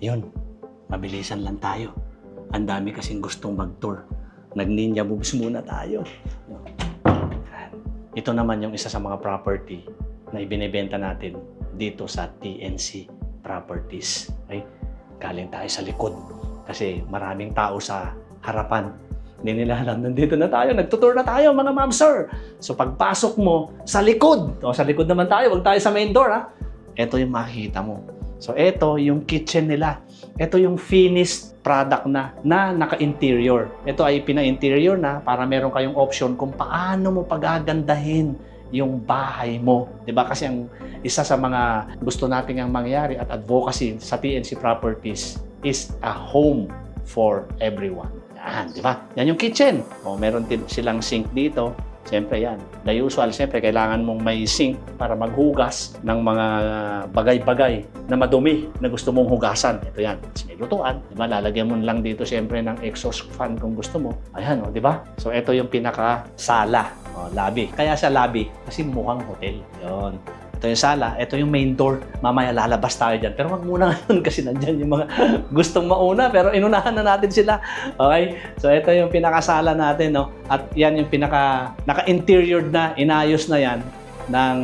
Yun, mabilisan lang tayo. Ang dami kasing gustong mag-tour. Nag-ninja moves muna tayo. Ito naman yung isa sa mga property na ibinebenta natin dito sa TNC Properties. Okay? Galing tayo sa likod kasi maraming tao sa harapan. Hindi nila alam, nandito na tayo, nagtutour na tayo mga ma'am sir. So pagpasok mo sa likod, sa likod naman tayo, huwag tayo sa main door ha. Ito yung makikita mo. So ito yung kitchen nila. Ito yung finished product na naka-interior. Ito ay pina-interior na para meron kayong option kung paano mo pagagandahin yung bahay mo. 'Di ba? Kasi ang isa sa mga gusto nating ang mangyari at advocacy sa TNC Properties is a home for everyone. Yan, 'di ba? Yan yung kitchen. Meron din silang sink dito. Siyempre yan. The usual, siyempre kailangan mong may sink para maghugas ng mga bagay-bagay na madumi na gusto mong hugasan. Ito yan. May lutuan. Diba? Lalagyan mo lang dito siyempre ng exhaust fan kung gusto mo. Ayan, di ba? So ito yung pinaka-sala. Lobby. Kaya siya lobby kasi mukhang hotel. Yun. Ito yung sala, ito yung main door. Mamaya lalabas tayo dyan. Pero wag muna ngayon kasi nandyan yung mga gustong mauna. Pero inunahan na natin sila. Okay? So ito yung pinakasala natin. No? At yan yung naka-interior na, inayos na yan ng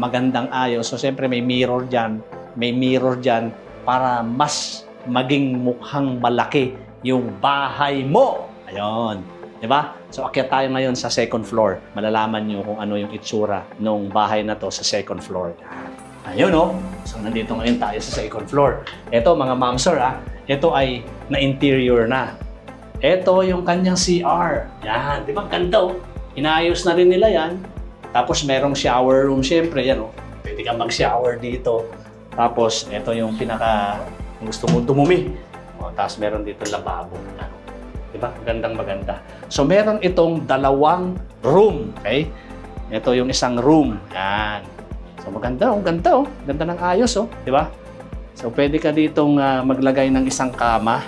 magandang ayos. So siyempre may mirror dyan. May mirror dyan para mas maging mukhang malaki yung bahay mo. Ayun. Diba? So, akyat tayo ngayon sa second floor. Malalaman nyo kung ano yung itsura ng bahay na to sa second floor. Ayun, no? So, nandito ngayon tayo sa second floor. Ito, mga ma'am sir, ito ay na-interior na. Ito yung kanyang CR. Yan, di ba? Ganda, oh. Inaayos na rin nila yan. Tapos, merong shower room, syempre. Yan, oh. Pwede kang mag-shower dito. Tapos, ito yung kung gusto mo dumumi. Tapos, meron dito lababo. Diba? Magandang maganda. So, meron itong dalawang room. Okay? Ito yung isang room. Yan. So, maganda. Ang ganda, oh. Ganda ng ayos, oh. Diba? So, pwede ka ditong maglagay ng isang kama.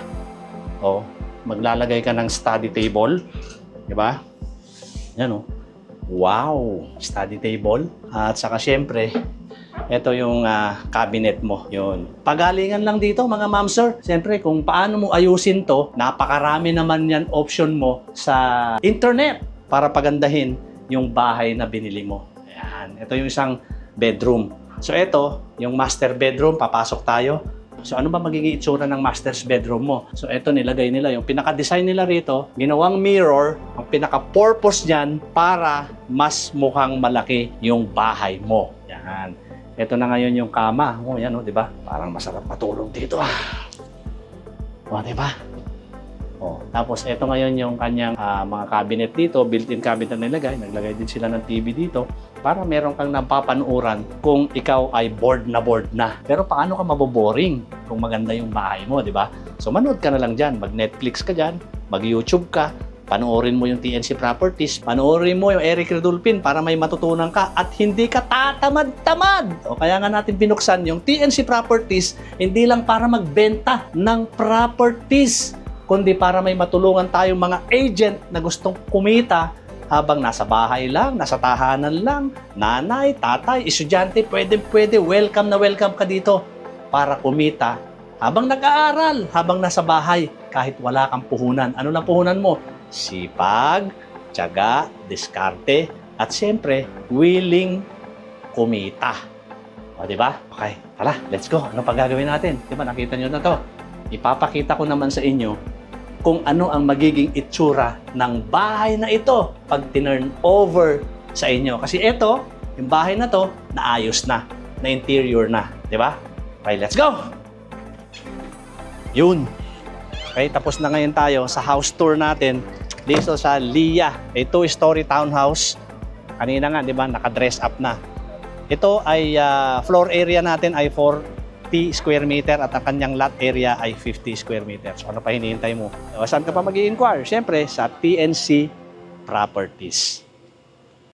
O, maglalagay ka ng study table. Diba? Yan, oh. Wow! Study table. At saka, syempre, ito yung cabinet mo. Yun. Pagalingan lang dito, mga ma'am sir. Siyempre, kung paano mo ayusin to, napakarami naman yan option mo sa internet para pagandahin yung bahay na binili mo. Ayan. Ito yung isang bedroom. So, ito, yung master bedroom. Papasok tayo. So, ano ba magiging itsura ng master's bedroom mo? So, ito nilagay nila. Yung pinaka-design nila rito, ginawang mirror, ang pinaka-purpose niyan para mas mukhang malaki yung bahay mo. Yan. Ito na ngayon yung kama. Yan, di ba? Parang masarap matulog dito. Di ba? Tapos, ito ngayon yung kanyang mga cabinet dito. Built-in cabinet na nilagay. Naglagay din sila ng TV dito para meron kang napapanuuran kung ikaw ay bored na. Pero paano ka maboboring kung maganda yung bahay mo, di ba? So, manood ka na lang dyan. Mag-Netflix ka dyan. Mag-YouTube ka. Panoorin mo yung TNC Properties, panoorin mo yung Eric Redulpin para may matutunan ka at hindi ka tatamad-tamad. Kaya nga natin binuksan yung TNC Properties, hindi lang para magbenta ng properties, kundi para may matulungan tayong mga agent na gustong kumita habang nasa bahay lang, nasa tahanan lang, nanay, tatay, estudyante, pwede, welcome na welcome ka dito para kumita habang nag-aaral, habang nasa bahay, kahit wala kang puhunan. Ano lang puhunan mo? Sipag, tiyaga, diskarte, at siyempre, willing kumita. Di ba? Okay, tara, let's go. Ano pa gagawin natin? Di ba, nakita nyo na to? Ipapakita ko naman sa inyo kung ano ang magiging itsura ng bahay na ito pag tinurn over sa inyo. Kasi ito, yung bahay na to, naayos na, na interior na. Di ba? Okay, let's go! Yun. Okay, tapos na ngayon tayo sa house tour natin dito sa Lia, a 2-story townhouse. Kanina nga, di ba, naka-dress up na. Ito ay floor area natin ay 40 square meter at ang kanyang lot area ay 50 square meter. So ano pa hinihintay mo? Saan ka pa mag-i-inquire? Siyempre, sa TNC Properties.